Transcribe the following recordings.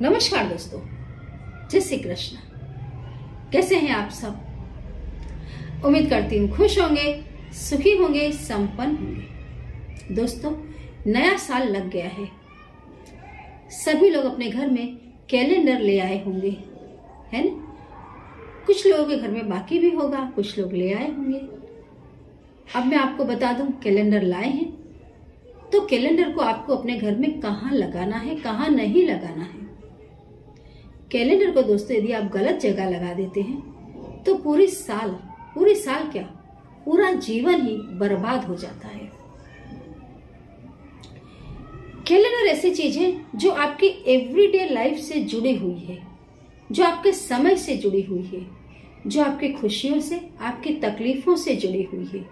नमस्कार दोस्तों, जय श्री कृष्ण। कैसे हैं आप सब? उम्मीद करती हूँ खुश होंगे, सुखी होंगे, संपन्न होंगे। दोस्तों, नया साल लग गया है। सभी लोग अपने घर में कैलेंडर ले आए होंगे, है ना? कुछ लोगों के घर में बाकी भी होगा, कुछ लोग ले आए होंगे। अब मैं आपको बता दूं, कैलेंडर लाए हैं तो कैलेंडर को आपको अपने घर में कहाँ लगाना है, कहाँ नहीं लगाना है। कैलेंडर को दोस्तों यदि आप गलत जगह लगा देते हैं तो पूरी साल क्या, पूरा जीवन ही बर्बाद हो जाता है। कैलेंडर ऐसी चीज है जो आपकी एवरीडे लाइफ से जुड़ी हुई है, जो आपके समय से जुड़ी हुई है, जो आपकी खुशियों से, आपकी तकलीफों से जुड़ी हुई है।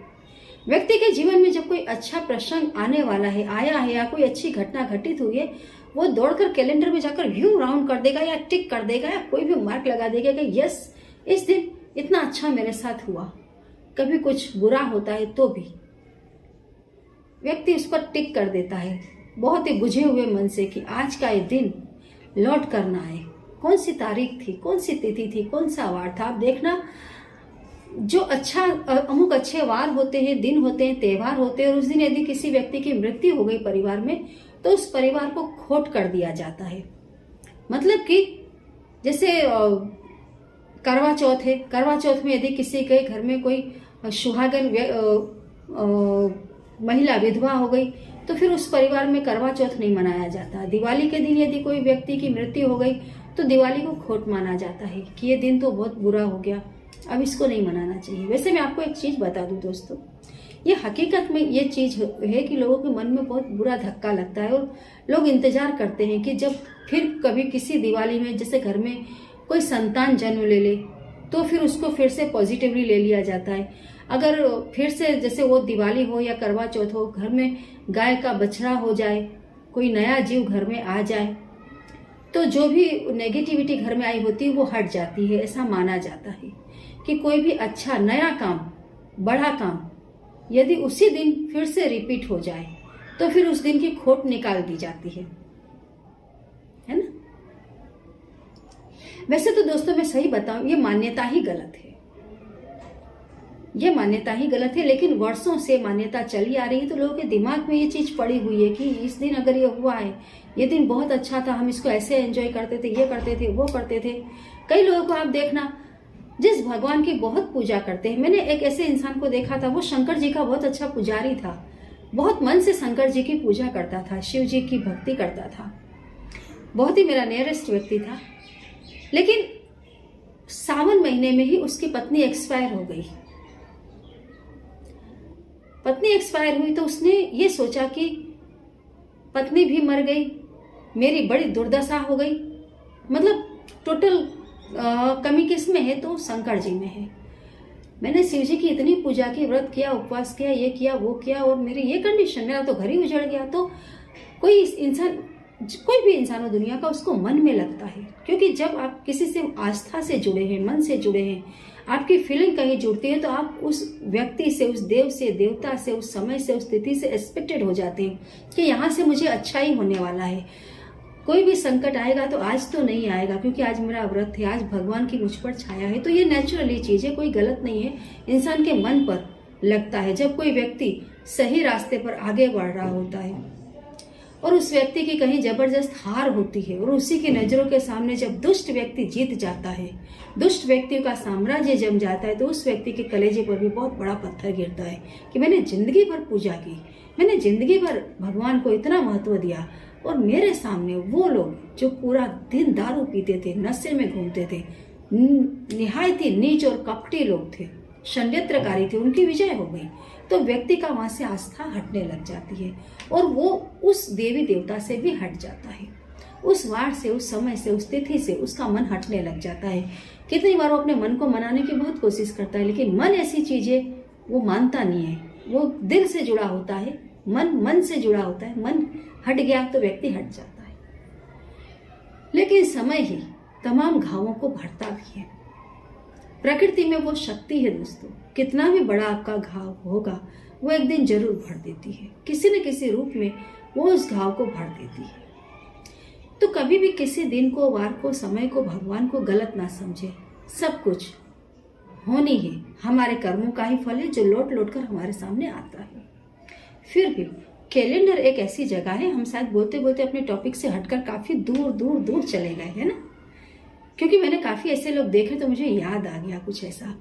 व्यक्ति के जीवन में जब कोई अच्छा प्रसंग आने वाला है, आया है, या कोई अच्छी घटना घटित हुई है, वो दौड़कर कैलेंडर में जाकर व्यू राउंड कर देगा या टिक कर देगा या कोई भी मार्क लगा देगा कि यस, इस दिन इतना अच्छा मेरे साथ हुआ। कभी कुछ बुरा होता है तो भी व्यक्ति उस पर टिक कर देता है, बहुत ही बुझे हुए मन से कि आज का ये दिन लौट कर ना आए। कौन सी तारीख थी, कौन सी तिथि थी, कौन सा वार था। आप देखना, जो अमुक अच्छे वार होते हैं, दिन होते हैं, त्योहार होते हैं, और उस दिन यदि किसी व्यक्ति की मृत्यु हो गई परिवार में तो उस परिवार को खोट कर दिया जाता है। मतलब कि जैसे करवा चौथ है, करवा चौथ में यदि किसी के घर में कोई सुहागन महिला विधवा हो गई तो फिर उस परिवार में करवा चौथ नहीं मनाया जाता। दिवाली के दिन यदि कोई व्यक्ति की मृत्यु हो गई तो दिवाली को खोट माना जाता है कि ये दिन तो बहुत बुरा हो गया, अब इसको नहीं मनाना चाहिए। वैसे मैं आपको एक चीज बता दूं दोस्तों, ये हकीकत में ये चीज है कि लोगों के मन में बहुत बुरा धक्का लगता है और लोग इंतजार करते हैं कि जब फिर कभी किसी दिवाली में जैसे घर में कोई संतान जन्म ले ले तो फिर उसको फिर से पॉजिटिवली ले लिया जाता है। अगर फिर से जैसे वो दिवाली हो या करवा चौथ हो, घर में गाय का बछड़ा हो जाए, कोई नया जीव घर में आ जाए तो जो भी नेगेटिविटी घर में आई होती है वो हट जाती है। ऐसा माना जाता है कि कोई भी अच्छा नया काम, बड़ा काम यदि उसी दिन फिर से रिपीट हो जाए तो फिर उस दिन की खोट निकाल दी जाती है ना? वैसे तो दोस्तों मैं सही बताऊं, ये मान्यता ही गलत है, ये मान्यता ही गलत है। लेकिन वर्षों से मान्यता चली आ रही है तो लोगों के दिमाग में ये चीज पड़ी हुई है कि इस दिन अगर ये हुआ है, ये दिन बहुत अच्छा था, हम इसको ऐसे एंजॉय करते थे, ये करते थे, वो करते थे। कई लोगों को आप देखना जिस भगवान की बहुत पूजा करते हैं। मैंने एक ऐसे इंसान को देखा था, वो शंकर जी का बहुत अच्छा पुजारी था, बहुत मन से शंकर जी की पूजा करता था, शिव जी की भक्ति करता था, बहुत ही मेरा नियरेस्ट व्यक्ति था। लेकिन सावन महीने में ही उसकी पत्नी एक्सपायर हो गई। पत्नी एक्सपायर हुई तो उसने ये सोचा कि पत्नी भी मर गई, मेरी बड़ी दुर्दशा हो गई। मतलब टोटल कमी किस में है तो शंकर जी में है। मैंने शिव जी की इतनी पूजा की, व्रत किया, उपवास किया, ये किया, वो किया, और मेरी ये कंडीशन, मेरा तो घर ही उजड़ गया। तो कोई इंसान, कोई भी इंसान हो दुनिया का, उसको मन में लगता है, क्योंकि जब आप किसी से आस्था से जुड़े हैं, मन से जुड़े हैं, आपकी फीलिंग कहीं जुड़ती है तो आप उस व्यक्ति से, उस देव से, देवता से, उस समय से, उस तिथि से एक्सपेक्टेड हो जाते हैं कि यहाँ से मुझे अच्छा ही होने वाला है। कोई भी संकट आएगा तो आज तो नहीं आएगा, क्योंकि आज मेरा व्रत है, आज भगवान की मुझ पर छाया है। तो ये नेचुरली चीज है, कोई गलत नहीं है, इंसान के मन पर लगता है। जब कोई व्यक्ति सही रास्ते पर आगे बढ़ रहा होता है और उस व्यक्ति की कहीं जबरदस्त हार होती है और उसी की नजरों के सामने जब दुष्ट व्यक्ति जीत जाता है, दुष्ट व्यक्तियों का साम्राज्य जम जाता है, तो उस व्यक्ति के कलेजे पर भी बहुत बड़ा पत्थर गिरता है कि मैंने जिंदगी भर पूजा की, मैंने जिंदगी भर भगवान को इतना महत्व दिया, और मेरे सामने वो लोग जो पूरा दिन दारू पीते थे, नशे में घूमते थे, निहायत ही नीच और कपटी लोग थे, षड्यंत्रकारी थे, उनकी विजय हो गई। तो व्यक्ति का वहां से आस्था हटने लग जाती है और वो उस देवी देवता से भी हट जाता है, उस वार से, उस समय से, उस तिथि से उसका मन हटने लग जाता है। कितनी बार वो अपने मन को मनाने की बहुत कोशिश करता है, लेकिन मन ऐसी चीज है वो मानता नहीं है। वो दिल से जुड़ा होता है, मन से जुड़ा होता है, मन हट गया तो व्यक्ति हट जाता है। लेकिन समय ही तमाम घावों को भरता भी है। प्रकृति में वो शक्ति है दोस्तों, कितना भी बड़ा आपका घाव होगा वो एक दिन जरूर भर देती है, किसी न किसी रूप में वो उस घाव को भर देती है। तो कभी भी किसी दिन को, वार को, समय को, भगवान को गलत ना समझे। सब कुछ होनी है, हमारे कर्मों का ही फल है जो लौट लौट कर हमारे सामने आता है। फिर भी कैलेंडर एक ऐसी जगह है, हम शायद बोलते बोलते अपने टॉपिक से हटकर काफी दूर दूर दूर चले गए, है ना। क्योंकि मैंने काफी ऐसे लोग देखे तो मुझे याद आ गया कुछ ऐसा।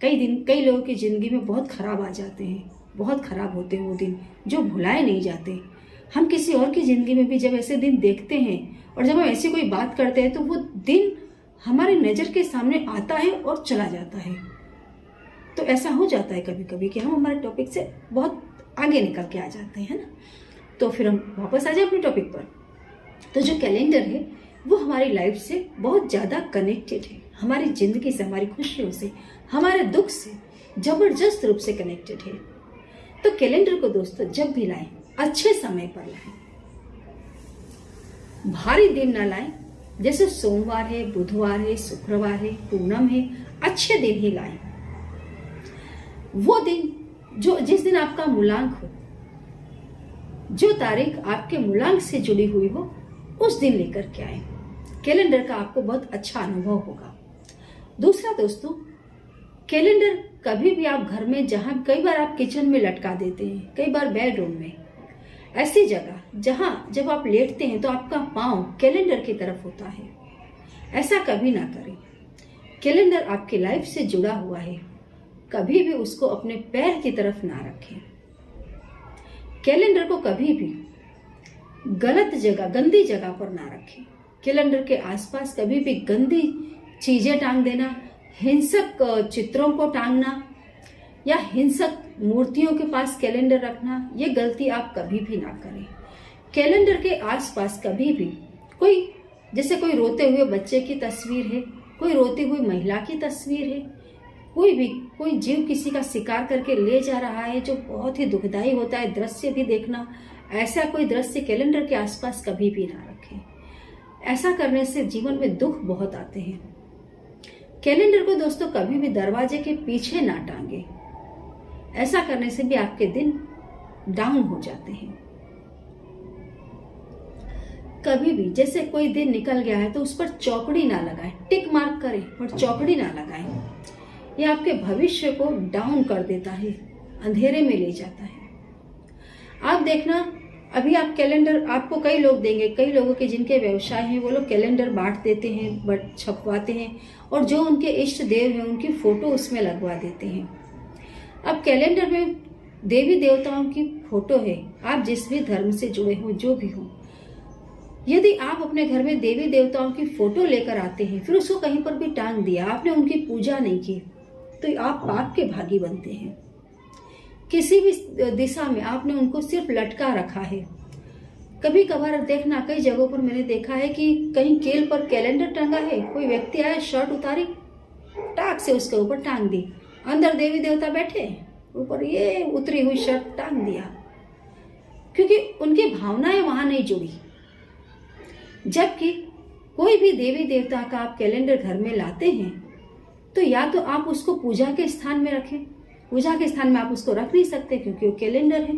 कई लोगों की जिंदगी में बहुत खराब आ जाते हैं, बहुत खराब होते हैं वो दिन जो भुलाए नहीं जाते। हम किसी और की जिंदगी में भी जब ऐसे दिन देखते हैं और जब हम ऐसी कोई बात करते हैं तो वो दिन हमारे नजर के सामने आता है और चला जाता है। तो ऐसा हो जाता है कभी कभी कि हम हमारे टॉपिक से बहुत आगे निकल के आ जाते हैं ना। तो फिर हम वापस आ जाए अपने टॉपिक पर। तो जो कैलेंडर है वो हमारी लाइफ से बहुत ज़्यादा कनेक्टेड है, हमारी ज़िंदगी से, हमारी खुशियों से, हमारे दुख से जबरदस्त रूप से कनेक्टेड है। तो कैलेंडर को दोस्तों जब भी लाएं, अच्छे समय पर लाएं, भारी दिन ना लाएं। जैसे सोमवार है, बुधवार है, शुक्रवार है, पूनम है, अच्छे दिन ही लाएं। वो दिन जिस दिन आपका मूलांक हो, जो तारीख आपके मूलांक से जुड़ी हुई हो, उस दिन लेकर के आए। कैलेंडर का आपको बहुत अच्छा अनुभव होगा। दूसरा दोस्तों, कैलेंडर कभी भी आप घर में, जहां कई बार आप किचन में लटका देते हैं, कई बार बेडरूम में, ऐसी जगह जहां जब आप लेटते हैं तो आपका पांव कैलेंडर की तरफ होता है, ऐसा कभी ना करें। कैलेंडर आपकी लाइफ से जुड़ा हुआ है, कभी भी उसको अपने पैर की तरफ ना रखें। कैलेंडर को कभी भी गलत जगह, गंदी जगह पर ना रखें। कैलेंडर के आसपास कभी भी गंदी चीजें टांग देना, हिंसक चित्रों को टांगना या हिंसक मूर्तियों के पास कैलेंडर रखना, ये गलती आप कभी भी ना करें। कैलेंडर के आसपास कभी भी जैसे कोई रोते हुए बच्चे की तस्वीर है, कोई रोती हुई महिला की तस्वीर है, कोई जीव किसी का शिकार करके ले जा रहा है जो बहुत ही दुखदाई होता है दृश्य भी देखना, ऐसा कोई दृश्य कैलेंडर के आसपास कभी भी ना रखें। ऐसा करने से जीवन में दुख बहुत आते हैं। कैलेंडर को दोस्तों कभी भी दरवाजे के पीछे ना टांगे, ऐसा करने से भी आपके दिन डाउन हो जाते हैं। कभी भी जैसे कोई दिन निकल गया है तो उस पर चौकड़ी ना लगाएं, टिक मार्क करें पर चौकड़ी ना लगाएं। यह आपके भविष्य को डाउन कर देता है, अंधेरे में ले जाता है। आप देखना, अभी आप कैलेंडर आपको कई लोग देंगे, कई लोगों के जिनके व्यवसाय हैं वो लोग कैलेंडर बांट देते हैं, छपवाते हैं और जो उनके इष्ट देव हैं उनकी फोटो उसमें लगवा देते हैं। अब कैलेंडर में देवी देवताओं की फोटो है, आप जिस भी धर्म से जुड़े हो, जो भी हो, यदि आप अपने घर में देवी देवताओं की फोटो लेकर आते हैं फिर उसको कहीं पर भी टांग दिया, आपने उनकी पूजा नहीं की, तो आप पाप के भागी बनते हैं। किसी भी दिशा में आपने उनको सिर्फ लटका रखा है। कभी कभार देखना, कई जगहों पर मैंने देखा है कि कहीं केल पर कैलेंडर टंगा है, कोई व्यक्ति आया, शर्ट उतारी, टाक से उसके ऊपर टांग दी, अंदर देवी देवता बैठे, ऊपर ये उतरी हुई शर्ट टांग दिया, क्योंकि उनकी भावनाएं वहां नहीं जुड़ी। जबकि कोई भी देवी देवता का आप कैलेंडर घर में लाते हैं तो या तो आप उसको पूजा के स्थान में रखें, पूजा के स्थान में आप उसको रख नहीं सकते क्योंकि वो कैलेंडर है,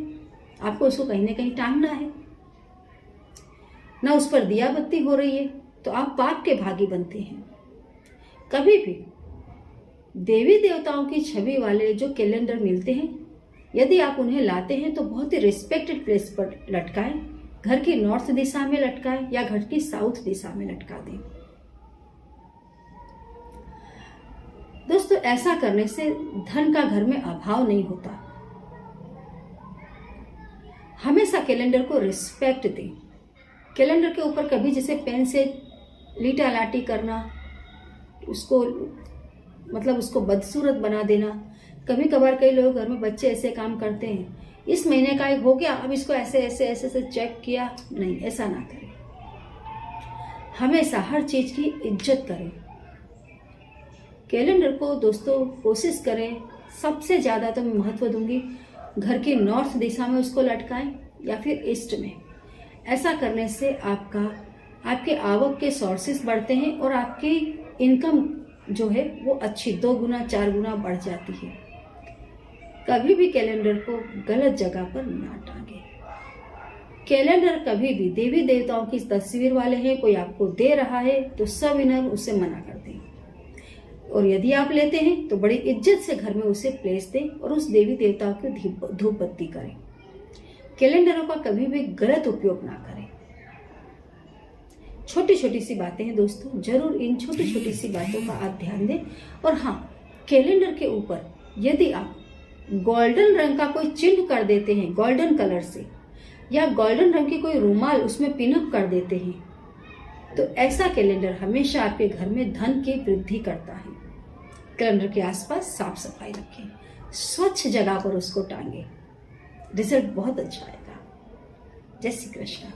आपको उसको कहीं ना कहीं टांगना है, ना उस पर दिया बत्ती हो रही है, तो आप पाप के भागी बनते हैं। कभी भी देवी देवताओं की छवि वाले जो कैलेंडर मिलते हैं, यदि आप उन्हें लाते हैं तो बहुत ही रिस्पेक्टेड प्लेस पर लटकाएं, घर की नॉर्थ दिशा में लटकाएं या घर की साउथ दिशा में लटका दें। दोस्तों, ऐसा करने से धन का घर में अभाव नहीं होता। हमेशा कैलेंडर को रिस्पेक्ट दें। कैलेंडर के ऊपर कभी जैसे पेन से लीटा लाटी करना, उसको बदसूरत बना देना। कभी कभार कई लोग घर में बच्चे ऐसे काम करते हैं, इस महीने का एक हो गया, अब इसको ऐसे ऐसे ऐसे ऐसे चेक किया, नहीं, ऐसा ना करें। हमेशा हर चीज की इज्जत करें। कैलेंडर को दोस्तों कोशिश करें, सबसे ज्यादा तो मैं महत्व दूंगी घर की नॉर्थ दिशा में उसको लटकाएं या फिर ईस्ट में। ऐसा करने से आपके आवक के सोर्सेस बढ़ते हैं और आपकी इनकम जो है वो अच्छी 2 गुना 4 गुना बढ़ जाती है। कभी भी कैलेंडर को गलत जगह पर ना टांगे। कैलेंडर कभी भी देवी देवताओं की तस्वीर वाले हैं, कोई आपको दे रहा है तो सविनय उसे मना कर दें, और यदि आप लेते हैं तो बड़ी इज्जत से घर में उसे प्लेस दें और उस देवी देवताओं की धूप बत्ती करें। कैलेंडरों का कभी भी गलत उपयोग ना करें। छोटी छोटी सी बातें हैं दोस्तों, जरूर इन छोटी छोटी सी बातों का आप ध्यान दें। और हाँ, कैलेंडर के ऊपर यदि आप गोल्डन रंग का कोई चिन्ह कर देते हैं गोल्डन कलर से, या गोल्डन रंग की कोई रुमाल उसमें पिनअप कर देते हैं, तो ऐसा कैलेंडर हमेशा आपके घर में धन की वृद्धि करता है। कैलेंडर के आसपास साफ सफाई रखें, स्वच्छ जगह पर उसको टांगें, रिजल्ट बहुत अच्छा आएगा। जय श्री कृष्ण।